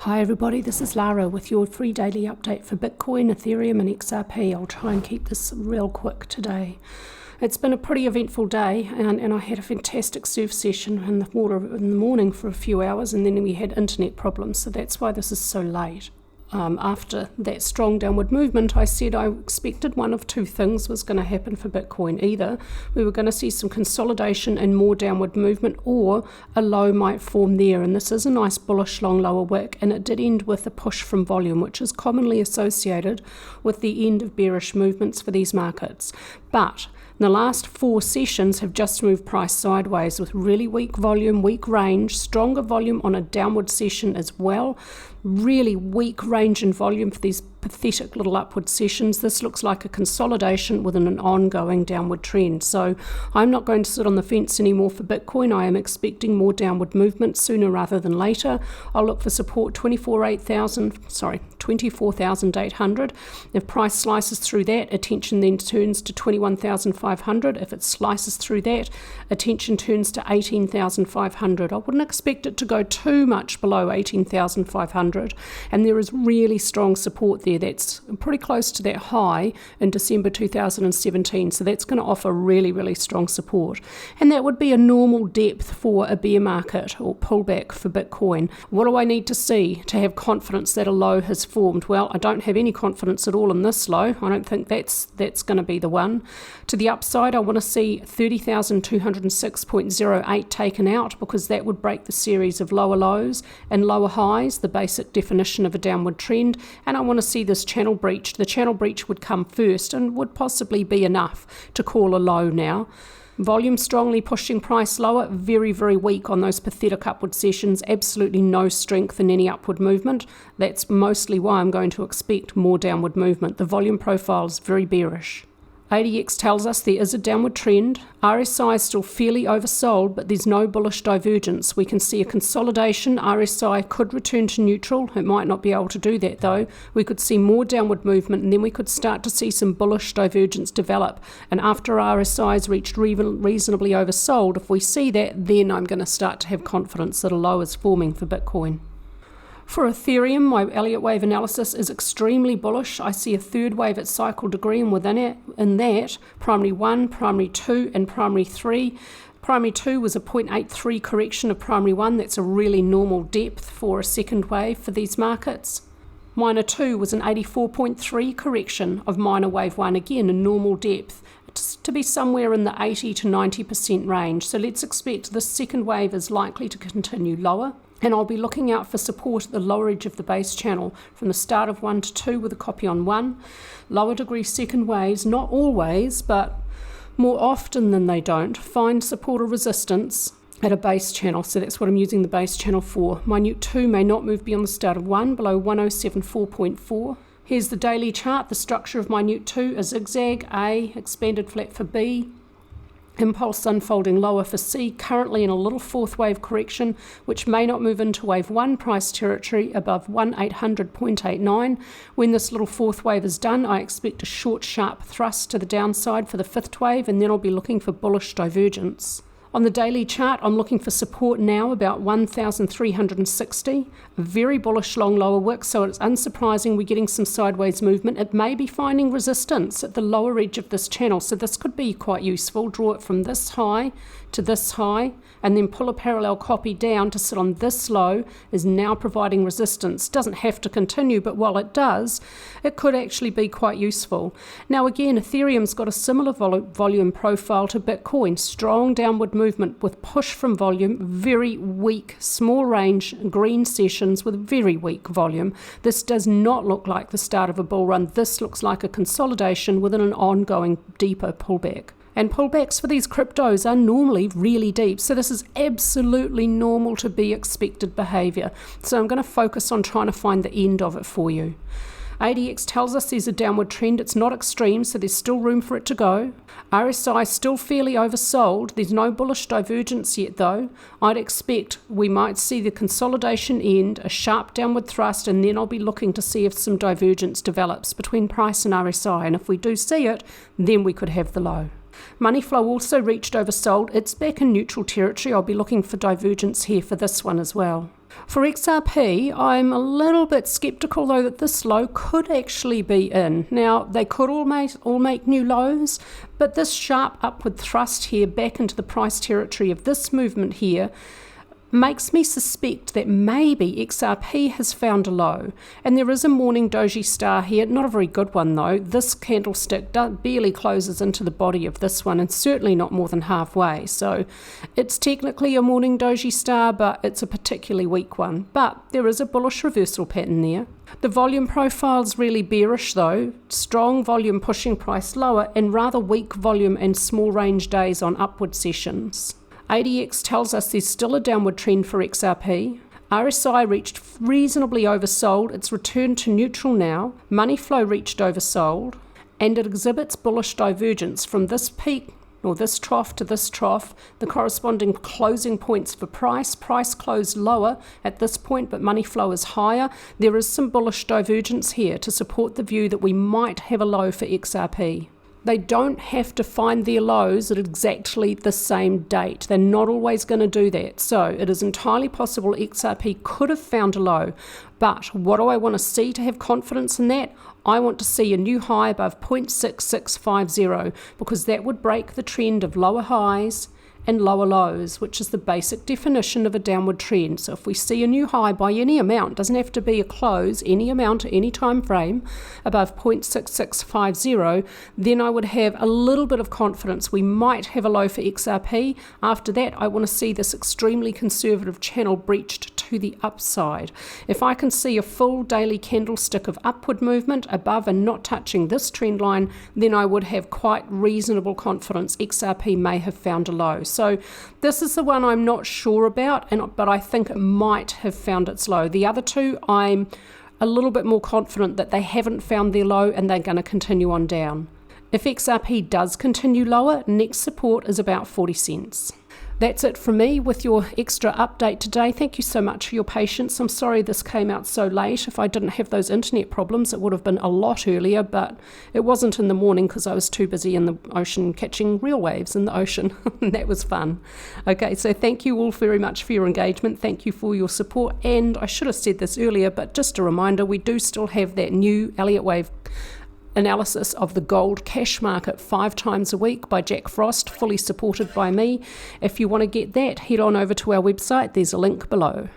Hi everybody, this is Lara with your free daily update for Bitcoin, Ethereum and XRP. I'll try and keep this real quick today. It's been a pretty eventful day and I had a fantastic surf session in the water in the morning for a few hours, and then we had internet problems, so that's why this is so late. After that strong downward movement, I said I expected one of two things was going to happen for Bitcoin. Either we were going to see some consolidation and more downward movement, or a low might form there. And this is a nice bullish long lower wick, and it did end with a push from volume, which is commonly associated with the end of bearish movements for these markets. But the last 4 sessions have just moved price sideways with really weak volume, weak range, stronger volume on a downward session as well. Really weak range and volume for these pathetic little upward sessions. This looks like a consolidation within an ongoing downward trend. So I'm not going to sit on the fence anymore for Bitcoin. I am expecting more downward movement sooner rather than later. I'll look for support 24,800. If price slices through that, attention then turns to 21,500. If it slices through that, attention turns to 18,500. I wouldn't expect it to go too much below 18,500. And there is really strong support there that's pretty close to that high in December 2017, so that's going to offer really, really strong support. And that would be a normal depth for a bear market or pullback for Bitcoin. What do I need to see to have confidence that a low has formed? Well, I don't have any confidence at all in this low. I don't think that's going to be the one. To the upside, I want to see 30,206.08 taken out, because that would break the series of lower lows and lower highs, the basic definition of a downward trend, and I want to see this channel breached. The channel breach would come first and would possibly be enough to call a low now. Volume strongly pushing price lower, very, very weak on those pathetic upward sessions, absolutely no strength in any upward movement. That's mostly why I'm going to expect more downward movement. The volume profile is very bearish. ADX tells us there is a downward trend. RSI is still fairly oversold, but there's no bullish divergence. We can see a consolidation. RSI could return to neutral. It might not be able to do that though. We could see more downward movement, and then we could start to see some bullish divergence develop. And after RSI has reached reasonably oversold, if we see that, then I'm going to start to have confidence that a low is forming for Bitcoin. For Ethereum, my Elliott wave analysis is extremely bullish. I see a third wave at cycle degree, and within it, in that, primary 1, primary 2, and primary 3. Primary 2 was a 0.83 correction of primary 1. That's a really normal depth for a second wave for these markets. Minor 2 was an 84.3 correction of minor wave 1, again a normal depth, to be somewhere in the 80 to 90% range. So let's expect this second wave is likely to continue lower. And I'll be looking out for support at the lower edge of the base channel from the start of 1 to 2 with a copy on 1. Lower degree second waves, not always, but more often than they don't, find support or resistance at a base channel. So that's what I'm using the base channel for. Minute 2 may not move beyond the start of 1, below 1074.4. Here's the daily chart. The structure of minute 2, a zigzag, A, expanded flat for B. Impulse unfolding lower for C, currently in a little fourth wave correction, which may not move into wave 1 price territory above 1800.89. When this little fourth wave is done, I expect a short, sharp thrust to the downside for the fifth wave, and then I'll be looking for bullish divergence. On the daily chart, I'm looking for support now about 1,360, a very bullish long lower wick, so it's unsurprising we're getting some sideways movement. It may be finding resistance at the lower edge of this channel, so this could be quite useful. Draw it from this high to this high, and then pull a parallel copy down to sit on this low, is now providing resistance. Doesn't have to continue, but while it does, it could actually be quite useful. Now again, Ethereum's got a similar volume profile to Bitcoin. Strong downward movement with push from volume, very weak, small range green sessions with very weak volume. This does not look like the start of a bull run. This looks like a consolidation within an ongoing deeper pullback. And pullbacks for these cryptos are normally really deep, so this is absolutely normal to be expected behavior. So I'm going to focus on trying to find the end of it for you. ADX tells us there's a downward trend. It's not extreme, so there's still room for it to go. RSI is still fairly oversold. There's no bullish divergence yet though. I'd expect we might see the consolidation end, a sharp downward thrust, and then I'll be looking to see if some divergence develops between price and RSI. And if we do see it, then we could have the low. Money flow also reached oversold. It's back in neutral territory. I'll be looking for divergence here for this one as well. For XRP, I'm a little bit skeptical though that this low could actually be in. Now, they could all make new lows, but this sharp upward thrust here back into the price territory of this movement here makes me suspect that maybe XRP has found a low. And there is a morning doji star here, not a very good one though. This candlestick barely closes into the body of this one, and certainly not more than halfway. So it's technically a morning doji star, but it's a particularly weak one. But there is a bullish reversal pattern there. The volume profile is really bearish though. Strong volume pushing price lower, and rather weak volume and small range days on upward sessions. ADX tells us there's still a downward trend for XRP. RSI reached reasonably oversold. It's returned to neutral now. Money flow reached oversold. And it exhibits bullish divergence from this peak, or this trough to this trough. The corresponding closing points for price. Price closed lower at this point, but money flow is higher. There is some bullish divergence here to support the view that we might have a low for XRP. They don't have to find their lows at exactly the same date. They're not always going to do that. So it is entirely possible XRP could have found a low. But what do I want to see to have confidence in that? I want to see a new high above 0.6650, because that would break the trend of lower highs and lower lows, which is the basic definition of a downward trend. So if we see a new high by any amount, doesn't have to be a close, any amount at any time frame above 0.6650, then I would have a little bit of confidence we might have a low for XRP. After that, I want to see this extremely conservative channel breached to the upside. If I can see a full daily candlestick of upward movement above and not touching this trend line, then I would have quite reasonable confidence XRP may have found a low. So this is the one I'm not sure about, but I think it might have found its low. The other two, I'm a little bit more confident that they haven't found their low and they're going to continue on down. If XRP does continue lower, next support is about 40 cents. That's it from me with your extra update today. Thank you so much for your patience. I'm sorry this came out so late. If I didn't have those internet problems, it would have been a lot earlier, but it wasn't in the morning because I was too busy in the ocean catching real waves in the ocean. That was fun. Okay, so thank you all very much for your engagement. Thank you for your support. And I should have said this earlier, but just a reminder, we do still have that new Elliott Wave analysis of the gold cash market 5 times a week by Jack Frost, fully supported by me. If you want to get that, head on over to our website. There's a link below.